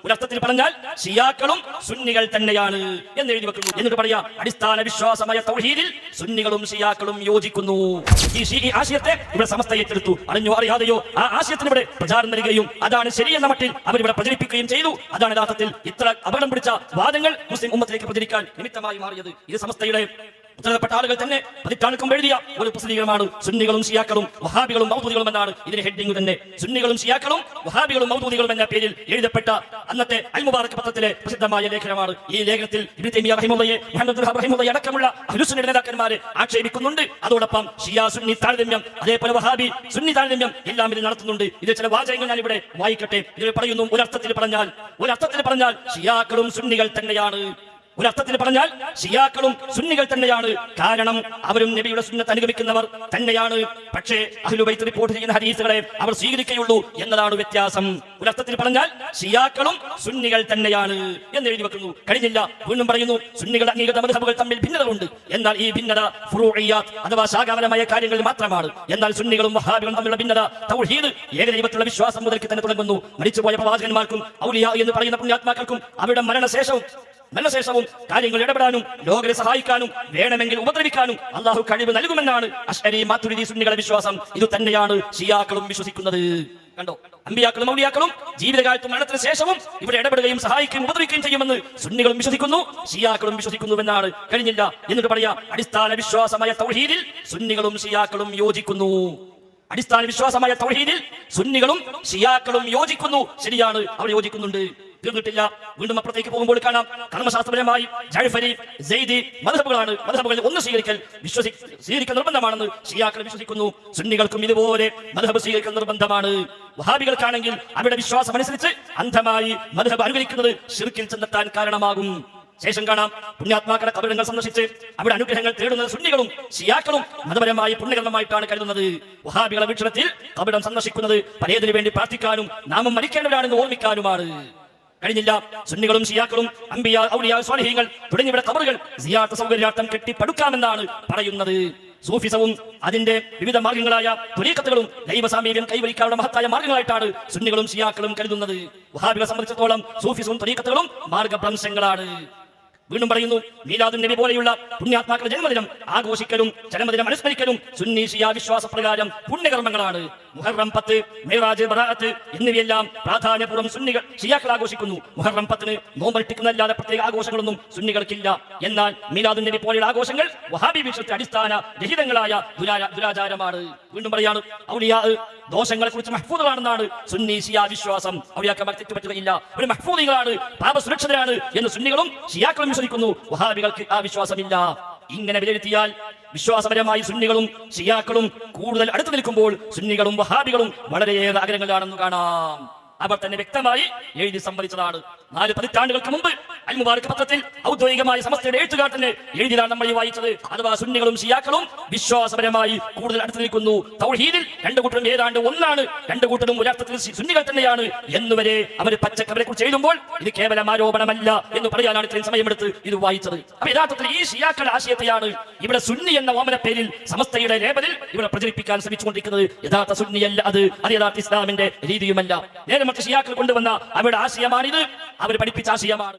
ഒരർത്ഥത്തിൽ പറഞ്ഞാൽ ഷിയാക്കളും സുന്നികൾ തന്നെയാണ് എന്ന് എഴുതി വെക്കുന്നു. എന്നിട്ട് പറയാ അടിസ്ഥാന വിശ്വാസമായ തൗഹീദിൽ സുന്നികളും ഷിയാക്കളും യോജിക്കുന്നു. ഈ ആശയത്തെ ഇവിടെ സമസ്ത ഏറ്റെടുത്തു. അറിഞ്ഞോ അറിയാതെയോ ആ ആശയത്തിന് ഇവിടെ പ്രചാരം നൽകുകയും അതാണ് ശരിയെന്ന മട്ടിൽ അവരിവിടെ പ്രചരിപ്പിക്കുകയും ചെയ്തു. അതാണ് യഥാർത്ഥത്തിൽ ഇത്ര അപകടം പിടിച്ച വാദങ്ങൾ മുസ്ലിം ഉമ്മത്തിലേക്ക് പ്രചരിക്കാൻ നിമിത്തമായി മാറിയത്. ഇത് സമസ്തയുടെ ഉത്തരപ്പെട്ട ആളുകൾ തന്നെ പതിറ്റാണ്ടും എഴുതിയ ഒരു പ്രസിദ്ധീകരണമാണ്. സുന്നികളും ഷിയാക്കളും വഹാബികളും മൗദൂദികളും എന്നാണ് ഇതിന്റെ ഹെഡിംഗ് തന്നെ. സുന്നികളും ഷിയാക്കളും വഹാബികളും മൗദൂദികളും എന്ന പേരിൽ എഴുതപ്പെട്ട അന്നത്തെ അൽ മുബാറക് പത്രത്തിലെ പ്രസിദ്ധമായ ലേഖനമാണ്. ഈ ലേഖനത്തിൽ ഇബ്നു തൈമിയ്യ റഹിമഹുള്ളയെ, മുഹമ്മദ് റഹിമഹുള്ളയെ അടക്കമുള്ള അഹ്ലുസുന്നയുടെ നേതാക്കന്മാരെ ആക്ഷേപിക്കുന്നുണ്ട്. അതോടൊപ്പം ഷിയ സുന്നി താരതമ്യം, അതേപോലെ വഹാബി സുന്നി താരതമ്യം എല്ലാം ഇത് നടത്തുന്നുണ്ട്. ഇത് ചില വാചകങ്ങൾ ഞാൻ ഇവിടെ വായിക്കട്ടെ. ഇതിൽ പറയുന്നു, ഒരർത്ഥത്തിൽ പറഞ്ഞാൽ ഷിയാക്കളും സുന്നികൾ തന്നെയാണ്. ഒരർത്ഥത്തിൽ പറഞ്ഞാൽ ഷിയാക്കളും സുന്നികൾ തന്നെയാണ്. കാരണം അവരും നബിയുടെ സുന്നത്ത് അനുഗമിക്കുന്നവർ തന്നെയാണ്. പക്ഷേ അഹ്ലു ബൈത്ത് റിപ്പോർട്ട് ചെയ്യുന്ന ഹദീസുകളെ അവർ സ്വീകരിക്കുകയുള്ളൂ എന്നതാണ് വ്യത്യാസം. ഒരർത്ഥത്തിൽ പറഞ്ഞാൽ ഷിയാക്കളും സുന്നികൾ തന്നെയാണ് എന്ന് എഴുതി വെക്കുന്നു. കഴിഞ്ഞില്ല, വീണ്ടും പറയുന്നു, സുന്നികളുടെ അംഗീകൃത മദ്ഹബുകൾ തമ്മിൽ ഭിന്നതകളുണ്ട്. എന്നാൽ ഈ ഭിന്നത ഫുറൂഇയ്യാത്ത് അഥവാ ശാഖാപരമായ കാര്യങ്ങളിൽ മാത്രമാണ്. എന്നാൽ സുന്നികളും വഹാബികളും തമ്മിലുള്ള ഭിന്നത തൗഹീദ്, ഏകദൈവത്തിലുള്ള വിശ്വാസം മുതൽക്ക് തന്നെ തുടങ്ങുന്നു. മരിച്ചുപോയ പ്രവാചകന്മാർക്കും ഔലിയാ എന്ന് പറയുന്ന പുണ്യാത്മാക്കൾക്കും അവരുടെ മരണശേഷവും കാര്യങ്ങൾ ഇടപെടാനും ലോകരെ സഹായിക്കാനും വേണമെങ്കിൽ ഉപദ്രവിക്കാനും അള്ളാഹു കഴിവ് നൽകുമെന്നാണ് അശ്അരി മാതുരിദി സുന്നികളുടെ വിശ്വാസം. ഇത് തന്നെയാണ് ഷിയാക്കളും വിശ്വസിക്കുന്നത്. കണ്ടോ, അമ്പിയാക്കളും ഔലിയാക്കളും ജീവിതകാലത്തും മരണത്തിന് ശേഷവും ഇവിടെ ഇടപെടുകയും സഹായിക്കുകയും ഉപദ്രവിക്കുകയും ചെയ്യുമെന്ന് സുന്നികളും വിശ്വസിക്കുന്നു, ഷിയാക്കളും വിശ്വസിക്കുന്നുവെന്നാണ്. കഴിഞ്ഞില്ല, എന്നിട്ട് പറയാ അടിസ്ഥാന വിശ്വാസമായ തൗഹീദിൽ സുന്നികളും ഷിയാക്കളും യോജിക്കുന്നു. അടിസ്ഥാന വിശ്വാസമായ തൗഹീദിൽ സുന്നികളും ഷിയാക്കളും യോജിക്കുന്നു. ശരിയാണ്, അവർ യോജിക്കുന്നുണ്ട്. തീർന്നിട്ടില്ല, വീണ്ടും അപ്പുറത്തേക്ക് പോകുമ്പോൾ കാണാം, കർമ്മശാസ്ത്രപരമായി ജഅഫരി, സൈദി മദ്ഹബുകളാണ്. മദ്ഹബുകളിൽ ഒന്ന് സ്വീകരിക്കൽ നിർബന്ധമാണെന്ന് ഷിയാക്കൾ വിശ്വസിക്കുന്നു. സുന്നികൾക്കും ഇതുപോലെ മദ്ഹബ് സ്വീകരിക്കൽ നിർബന്ധമാണ്. വഹാബികൾക്കാണെങ്കിൽ അവരുടെ വിശ്വാസം അനുസരിച്ച് അന്ധമായി മദ്ഹബ് അനുകരിക്കുന്നത് ശിർക്കിൽ ചെന്നെത്താൻ കാരണമാകും. ശേഷം കാണാം, പുണ്യാത്മാക്കളുടെ കബറിടങ്ങൾ സന്ദർശിച്ച് അവിടെ അനുഗ്രഹങ്ങൾ തേടുന്നത് സുന്നികളും ഷിയാക്കളും മതപരമായ പുണ്യകർമ്മമായിട്ടാണ് കരുതുന്നത്. വഹാബികളുടെ വീക്ഷണത്തിൽ കബറിടം സന്ദർശിക്കുന്നത് പരേതിനു വേണ്ടി പ്രാർത്ഥിക്കാനും നാമം മരിക്കേണ്ടവരാണെന്ന് ഓർമ്മിക്കാനുമാണ്. കഴിഞ്ഞില്ല, സുന്നികളും ഷിയാക്കളും അംബിയാ, ഔലിയാ, സ്വാലിഹീങ്ങൾ തുടങ്ങിയവരുടെ ഖബറുകൾ സിയാറത്ത് സൗകര്യാർത്ഥം കെട്ടിപ്പടുക്കാമെന്നാണ് പറയുന്നത്. സൂഫിസവും അതിന്റെ വിവിധ മാർഗങ്ങളായ ത്വരീഖത്തുകളും ദൈവസാമീപ്യം കൈവരിക്കാനുള്ള മഹത്തായ മാർഗങ്ങളായിട്ടാണ് സുന്നികളും ഷിയാക്കളും കരുതുന്നത്. വഹാബികളെ സംബന്ധിച്ചിടത്തോളം സൂഫിസവും ത്വരീഖത്തുകളും മാർഗഭ്രംശങ്ങളാണ്. വീണ്ടും പറയുന്നു, മീലാദുൻ നബി പോലെയുള്ള പുണ്യാത്മാക്കളുടെ ജന്മദിനം ആഘോഷിക്കലും ജന്മദിനം അനുസ്മരിക്കലും സുന്നി ഷിയ വിശ്വാസപ്രകാരം പുണ്യകർമ്മങ്ങളാണ്. മുഹറം 10, മിഅ്റാജ്, ബറാഅത്ത് എന്നിവയെല്ലാം പ്രാധാന്യപൂർവ്വം സുന്നികൾ ഷിയാക്കൾ ആഘോഷിക്കുന്നു. മുഹറം 10 നോമ്പനുഷ്ഠിക്കുന്നതല്ലാതെ പ്രത്യേക ആഘോഷങ്ങളൊന്നും സുന്നികൾക്കില്ല. എന്നാൽ മീലാദുൻ നബി പോലെയുള്ള ആഘോഷങ്ങൾ വഹാബി വീക്ഷണത്തെ അടിസ്ഥാന രഹിതങ്ങളായ ദുരാചാരമാണ്. വീണ്ടും പറയാണ്, ഔലിയാ ദോഷങ്ങളെ കുറിച്ച് മഹ്ഫൂദാണെന്നാണ് സുന്നി ഷിയ വിശ്വാസം. ഔലിയാക്കന്മാർ തെറ്റുപറ്റുകയില്ല, ഒരു മഹ്ഫൂദികളാണ്, പാപസുരക്ഷിതരാണ് എന്ന് സുന്നികളും ഷിയാക്കളും വിശ്വസിക്കുന്നു. വഹാബികൾക്ക് ആ വിശ്വാസമില്ല. ഇങ്ങനെ വിലയിരുത്തിയാൽ വിശ്വാസപരമായി സുന്നികളും ഷിയാക്കളും കൂടുതൽ അടുത്തു നിൽക്കുമ്പോൾ സുന്നികളും വഹാബികളും വളരെയേറെ അകലങ്ങളിലാണെന്ന് കാണാം. അവർ തന്നെ വ്യക്തമായി എഴുതി സംഭരിച്ചതാണ്. 4 പതിറ്റാണ്ടുകൾക്ക് മുമ്പ് അൽ മുബാറക് പത്രത്തിൽ ഔദ്യോഗികമായ സമസ്തയുടെ എഴുത്തുകാരനെ എഴുതിയതാണ് നമ്മൾ ഈ വായിച്ചത്. അഥവാ സുന്നികളും ഷിയാക്കളും വിശ്വാസപരമായി കൂടുതൽ അടുത്ത് നിൽക്കുന്നു. തൗഹീദിൽ രണ്ടു കൂട്ടരും ഏതാണ്ട് ഒന്നാണ്, രണ്ടു കൂട്ടരും ഒരർത്ഥത്തിൽ സുന്നികൾ തന്നെയാണ് എന്നുവരെ അവർ പച്ചക്കവരെ കുറിച്ച് എഴുതുമ്പോൾ ഇത് കേവലം ആരോപണമല്ല എന്ന് പറയാനാണ് ഇത്രയും സമയമെടുത്ത് ഇത് വായിച്ചത്. അപ്പൊ യഥാർത്ഥത്തിൽ ഈ ഷിയാക്കളുടെ ആശയത്തെയാണ് ഇവിടെ സുന്നി എന്ന ഓമന പേരിൽ സമസ്തയുടെ ലേബലിൽ ഇവിടെ പ്രചരിപ്പിക്കാൻ ശ്രമിച്ചുകൊണ്ടിരിക്കുന്നത്. യഥാർത്ഥ സുന്നിയല്ല അത് യഥാർത്ഥ ഇസ്ലാമിന്റെ രീതിയുമല്ല. നേരെ മറ്റ് ഷിയാക്കൾ കൊണ്ടുവന്ന അവരുടെ ആശയമാണിത്, അവർ പഠിപ്പിച്ച ആശയമാണ്.